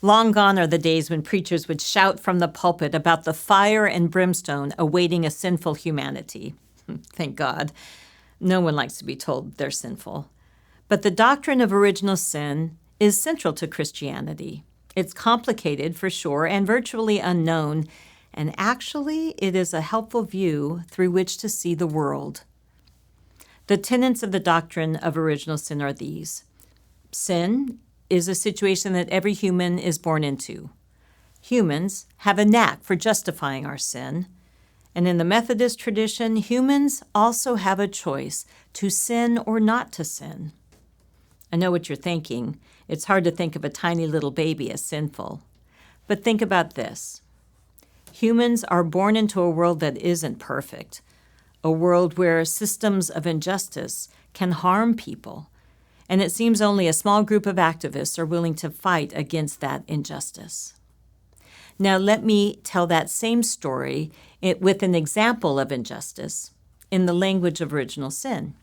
Long gone are the days when preachers would shout from the pulpit about the fire and brimstone awaiting a sinful humanity. Thank God. No one likes to be told they're sinful. But the doctrine of original sin is central to Christianity. It's complicated, for sure, and virtually unknown, and actually it is a helpful view through which to see the world. The tenets of the doctrine of original sin are these. Sin is a situation that every human is born into. Humans have a knack for justifying our sin, and in the Methodist tradition, humans also have a choice to sin or not to sin. I know what you're thinking. It's hard to think of a tiny little baby as sinful. But think about this. Humans are born into a world that isn't perfect, a world where systems of injustice can harm people, and it seems only a small group of activists are willing to fight against that injustice. Now let me tell that same story with an example of injustice in the language of original sin.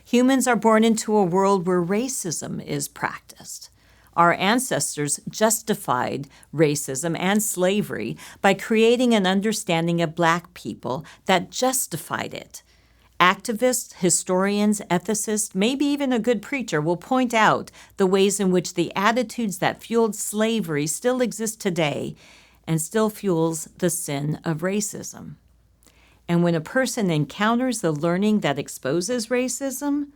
Humans are born into a world where racism is practiced. Our ancestors justified racism and slavery by creating an understanding of Black people that justified it. Activists, historians, ethicists, maybe even a good preacher will point out the ways in which the attitudes that fueled slavery still exist today and still fuels the sin of racism. And when a person encounters the learning that exposes racism,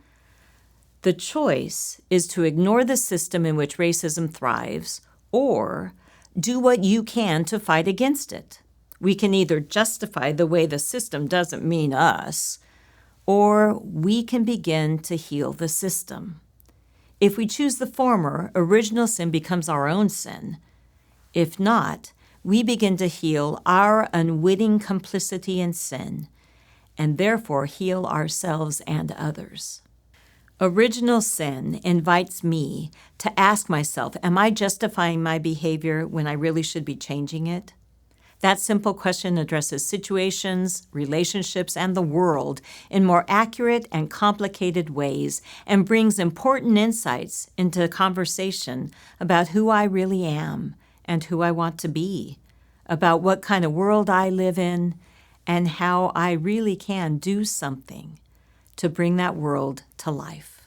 the choice is to ignore the system in which racism thrives or do what you can to fight against it. We can either justify the way the system doesn't mean us, or we can begin to heal the system. If we choose the former, original sin becomes our own sin. If not, we begin to heal our unwitting complicity in sin, and therefore heal ourselves and others. Original sin invites me to ask myself, am I justifying my behavior when I really should be changing it? That simple question addresses situations, relationships, and the world in more accurate and complicated ways and brings important insights into conversation about who I really am and who I want to be, about what kind of world I live in, and how I really can do something to bring that world to life.